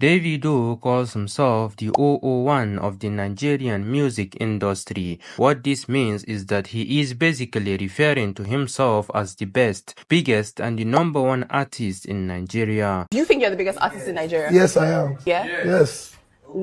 Davido calls himself the 001 of the Nigerian music industry. What this means is that he is basically referring to himself as the best, biggest, and the #1 artist in Nigeria. Do you think you're the biggest artist in Nigeria? Yes, I am. Yeah? Yes.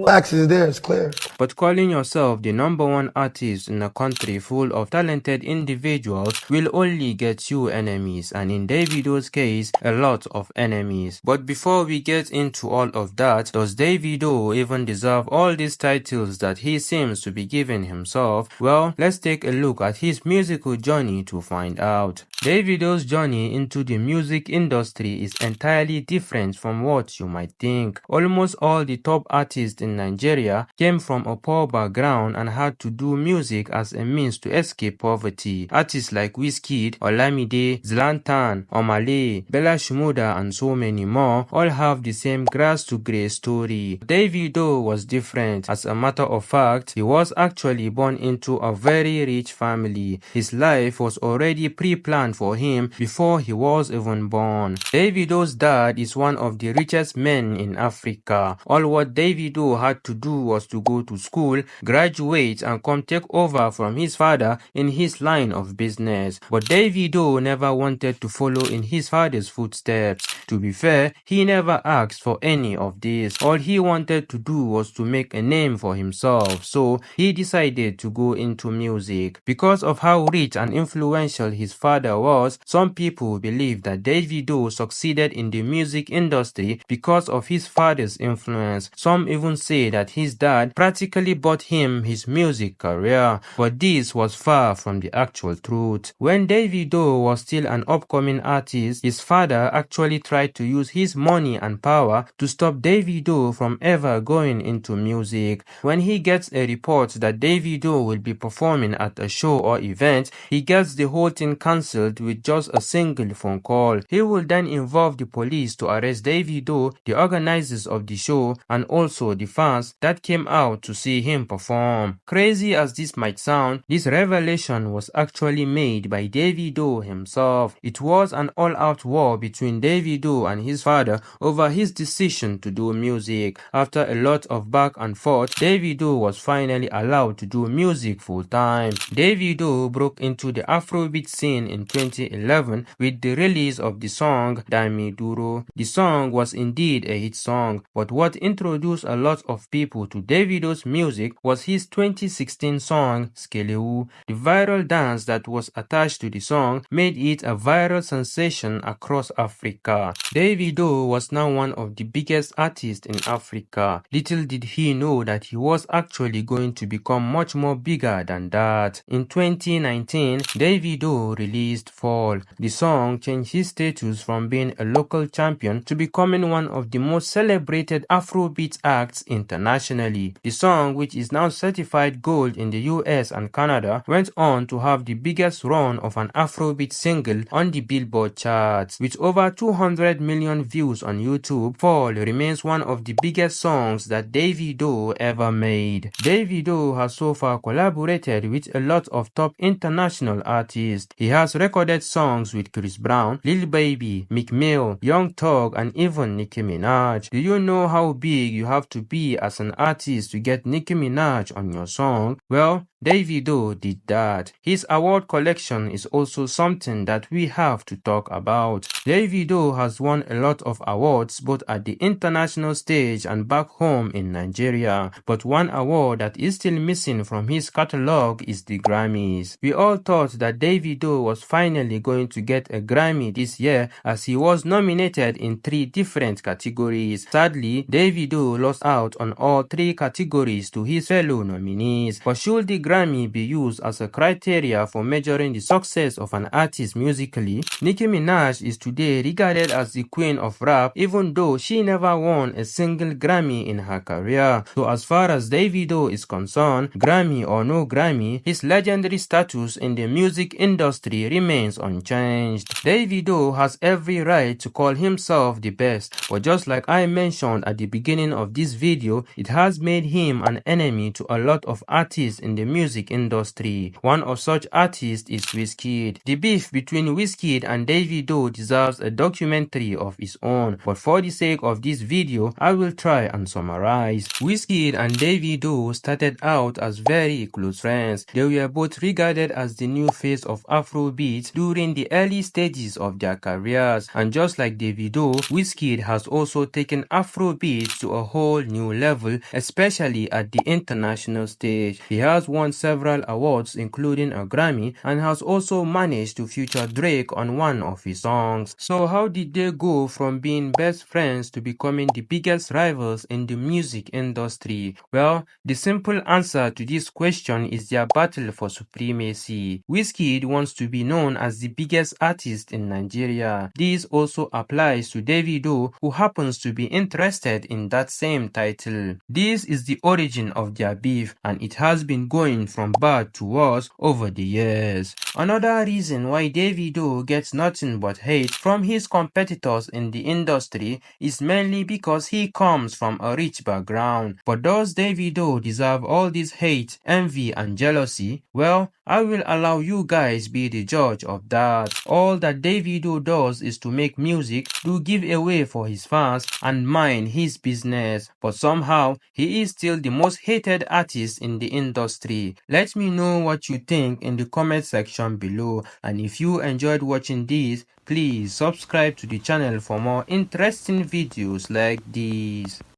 Facts is there, it's clear. But calling yourself the #1 artist in a country full of talented individuals will only get you enemies, and in Davido's case, a lot of enemies. But before we get into all of that, does Davido even deserve all these titles that he seems to be giving himself? Well, let's take a look at his musical journey to find out. Davido's journey into the music industry is entirely different from what you might think. Almost all the top artists in Nigeria came from a poor background and had to do music as a means to escape poverty. Artists like Wizkid, Olamide, Zlatan, Omale, Bella Shmurda, and so many more all have the same grass to grey story. Davido was different. As a matter of fact, he was actually born into a very rich family. His life was already pre-planned for him before he was even born. Davido's dad is one of the richest men in Africa. All what Davido had to do was to go to school, graduate, and come take over from his father in his line of business. But Davido never wanted to follow in his father's footsteps. To be fair, he never asked for any of this. All he wanted to do was to make a name for himself, so he decided to go into music. Because of how rich and influential his father was, some people believe that Davido succeeded in the music industry because of his father's influence. Some even say that his dad practically bought him his music career, but this was far from the actual truth. When Davido was still an upcoming artist, his father actually tried to use his money and power to stop Davido from ever going into music. When he gets a report that Davido will be performing at a show or event, he gets the whole thing cancelled with just a single phone call. He will then involve the police to arrest Davido, the organizers of the show, and also the fans that came out to see him perform. Crazy as this might sound, this revelation was actually made by Davido himself. It was an all-out war between Davido and his father over his decision to do music. After a lot of back and forth, Davido was finally allowed to do music full-time. Davido broke into the Afrobeat scene in 2011 with the release of the song Dami Duro. The song was indeed a hit song, but what introduced a lot of people to Davido's music was his 2016 song Skelewu. The viral dance that was attached to the song made it a viral sensation across Africa. Davido was now one of the biggest artists in Africa. Little did he know that he was actually going to become much more bigger than that. In 2019, Davido released Fall. The song changed his status from being a local champion to becoming one of the most celebrated Afrobeat acts internationally. The song, which is now certified gold in the US and Canada, went on to have the biggest run of an Afrobeat single on the Billboard charts. With over 200 million views on YouTube, Fall remains one of the biggest songs that Davido ever made. Davido has so far collaborated with a lot of top international artists. He has recorded songs with Chris Brown, Lil Baby, Meek Mill, Young Thug, and even Nicki Minaj. Do you know how big you have to be as an artist to get Nicki Minaj on your song? Well, Davido did that. His award collection is also something that we have to talk about. Davido has won a lot of awards both at the international stage and back home in Nigeria, but one award that is still missing from his catalog is the Grammys. We all thought that Davido was finally going to get a Grammy this year as he was nominated in 3 different categories. Sadly, Davido lost out on all 3 categories to his fellow nominees. But should the Grammy be used as a criteria for measuring the success of an artist musically? Nicki Minaj is today regarded as the queen of rap, even though she never won a single Grammy in her career. So as far as Davido is concerned, Grammy or no Grammy, his legendary status in the music industry remains unchanged. Davido has every right to call himself the best, but just like I mentioned at the beginning of this video, it has made him an enemy to a lot of artists in the music music industry. One of such artists is Wizkid. The beef between Wizkid and Davido deserves a documentary of its own, but for the sake of this video, I will try and summarize. Wizkid and Davido started out as very close friends. They were both regarded as the new face of Afrobeat during the early stages of their careers, and just like Davido, Wizkid has also taken Afrobeat to a whole new level, especially at the international stage. He has won several awards including a Grammy, and has also managed to feature Drake on one of his songs. So how did they go from being best friends to becoming the biggest rivals in the music industry? Well, the simple answer to this question is their battle for supremacy. Wizkid wants to be known as the biggest artist in Nigeria. This also applies to Davido, who happens to be interested in that same title. This is the origin of their beef, and it has been going from bad to worse over the years. Another reason why Davido gets nothing but hate from his competitors in the industry is mainly because he comes from a rich background. But does Davido deserve all this hate, envy and jealousy? Well, I will allow you guys be the judge of that. All that Davido does is to make music, do giveaway for his fans and mind his business. But somehow, he is still the most hated artist in the industry. Let me know what you think in the comment section below, and if you enjoyed watching this, please subscribe to the channel for more interesting videos like these.